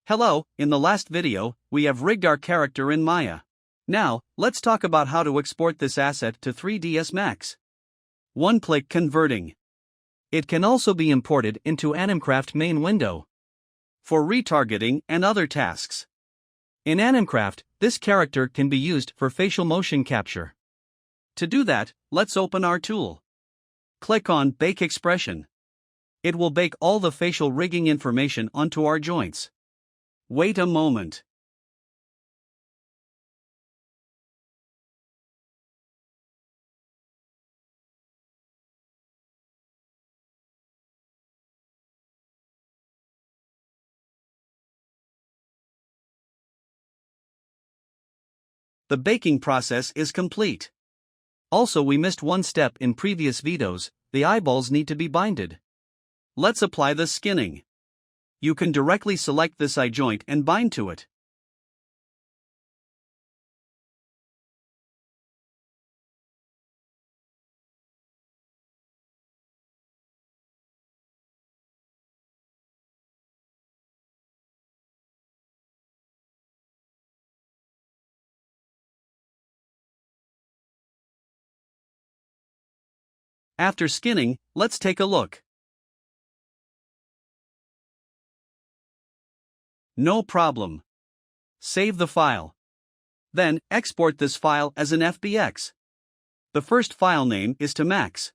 Hello, in the last video, we have rigged our character in Maya. Now, let's talk about how to export this asset to 3ds Max. One-click converting. It can also be imported into Animcraft main window for retargeting and other tasks. In Animcraft, this character can be used for facial motion capture. To do that, let's open our tool. Click on Bake Expression. It will bake all the facial rigging information onto our joints. Wait a moment. The baking process is complete. Also, we missed one step in previous videos, the eyeballs need to be binded. Let's apply the skinning. You can directly select this eye joint and bind to it. After skinning, let's take a look. No problem. Save the file. Then, export this file as an FBX. The first file name is to Max.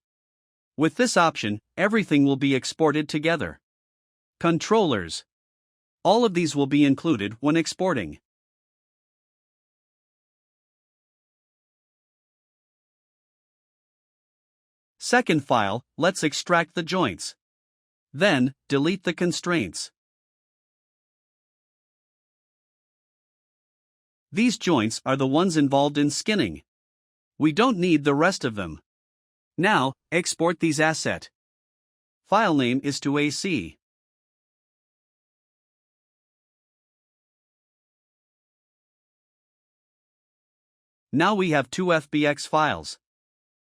With this option, everything will be exported together. Controllers. All of these will be included when exporting. Second file, let's extract the joints. Then, delete the constraints. These joints are the ones involved in skinning. We don't need the rest of them. Now, export these asset. File name is to AC. Now we have two FBX files.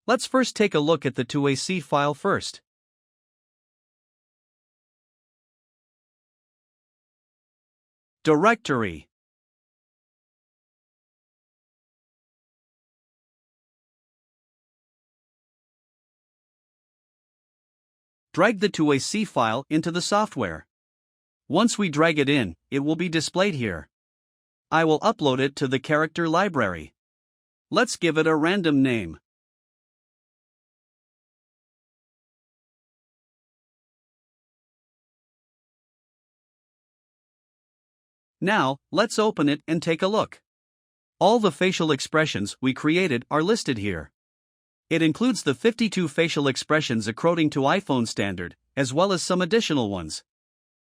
Let's first take a look at the 2AC file first. Directory. Drag the 2AC file into the software. Once we drag it in, it will be displayed here. I will upload it to the character library. Let's give it a random name. Now, let's open it and take a look. All the facial expressions we created are listed here. It includes the 52 facial expressions according to iPhone standard, as well as some additional ones.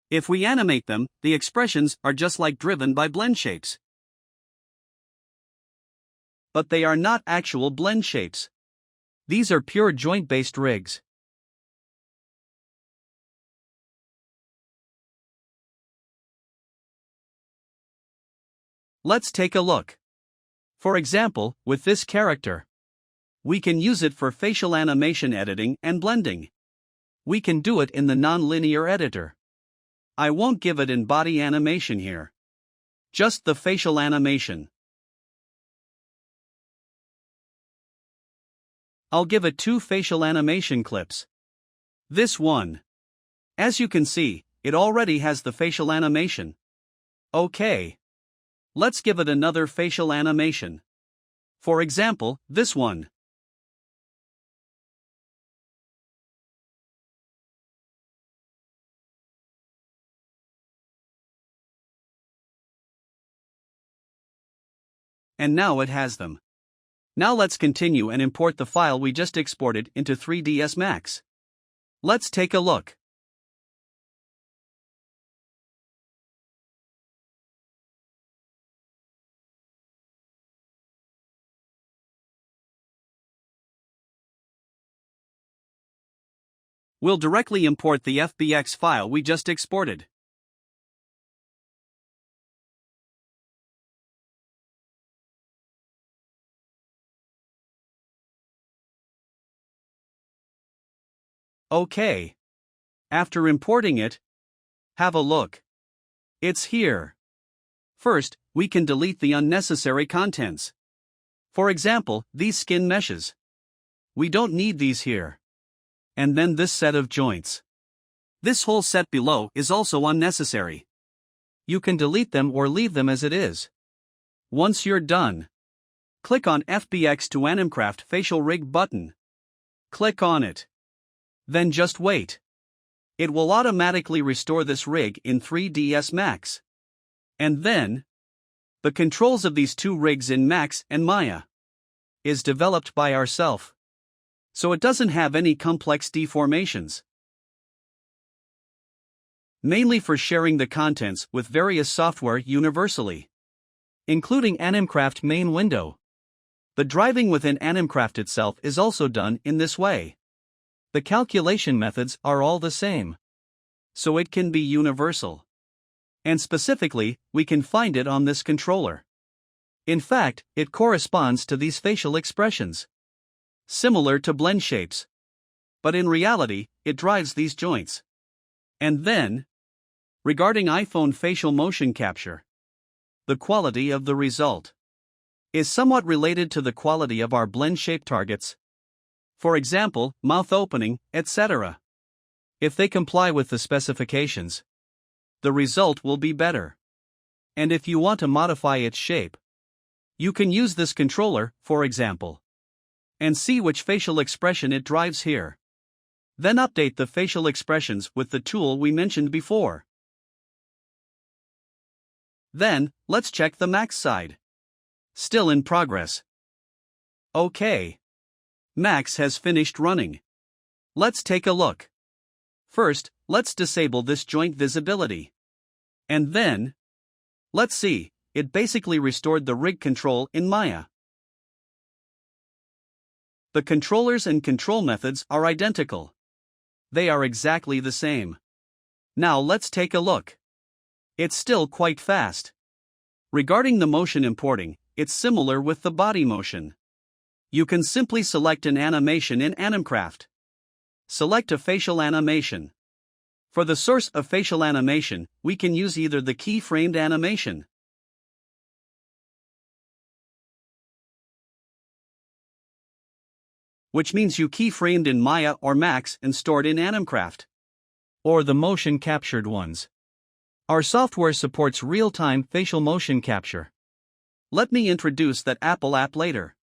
If we animate them, the expressions are just like driven by blend shapes. But they are not actual blend shapes. These are pure joint-based rigs. Let's take a look. For example, with this character, we can use it for facial animation editing and blending. We can do it in the non-linear editor. I won't give it in body animation here. Just the facial animation. I'll give it 2 facial animation clips. This one. As you can see, it already has the facial animation. Okay. Let's give it another facial animation. For example, this one. And now it has them. Now let's continue and import the file we just exported into 3ds Max. Let's take a look. We'll directly import the FBX file we just exported. Okay. After importing it, have a look. It's here. First, we can delete the unnecessary contents. For example, these skin meshes. We don't need these here. And then this set of joints. This whole set below is also unnecessary. You can delete them or leave them as it is. Once you're done, click on FBX to Animcraft Facial Rig button. Click on it. Then just wait. It will automatically restore this rig in 3ds Max. And then, the controls of these two rigs in Max and Maya is developed by ourselves. So it doesn't have any complex deformations. Mainly for sharing the contents with various software universally, including Animcraft main window. The driving within Animcraft itself is also done in this way. The calculation methods are all the same. So it can be universal. And specifically, we can find it on this controller. In fact, it corresponds to these facial expressions. Similar to blend shapes. But in reality, it drives these joints. And then, regarding iPhone facial motion capture, the quality of the result is somewhat related to the quality of our blend shape targets. For example, mouth opening, etc. If they comply with the specifications, the result will be better. And if you want to modify its shape, you can use this controller, for example, and see which facial expression it drives here. Then update the facial expressions with the tool we mentioned before. Then, let's check the Max side. Still in progress. OK. Max has finished running. Let's take a look. First, let's disable this joint visibility. And then, let's see, it basically restored the rig control in Maya. The controllers and control methods are identical. They are exactly the same. Now let's take a look. It's still quite fast. Regarding the motion importing, it's similar with the body motion. You can simply select an animation in Animcraft. Select a facial animation. For the source of facial animation, we can use either the keyframed animation, which means you keyframed in Maya or Max and stored in Animcraft, or the motion captured ones. Our software supports real-time facial motion capture. Let me introduce that Apple app later.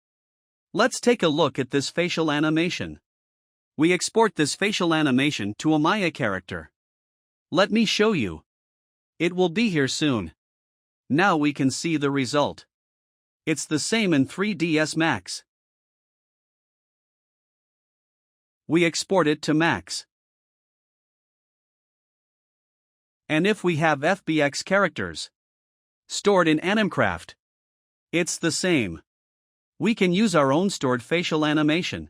Let's take a look at this facial animation. We export this facial animation to a Maya character. Let me show you. It will be here soon. Now we can see the result. It's the same in 3ds Max. We export it to Max. And if we have FBX characters stored in Animcraft, it's the same. We can use our own stored facial animation.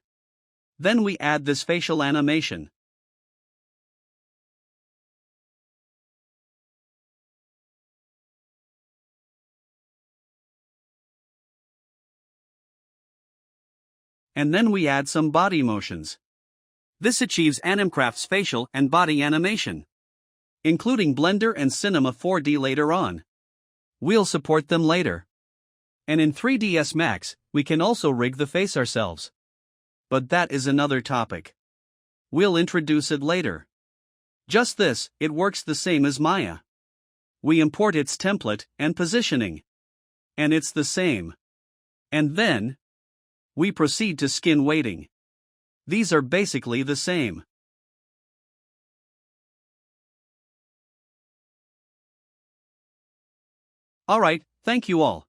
Then we add this facial animation. And then we add some body motions. This achieves Animcraft's facial and body animation, including Blender and Cinema 4D later on. We'll support them later. And in 3ds Max, we can also rig the face ourselves. But that is another topic. We'll introduce it later. Just this, it works the same as Maya. We import its template and positioning. And it's the same. And then, we proceed to skin weighting. These are basically the same. Alright, thank you all.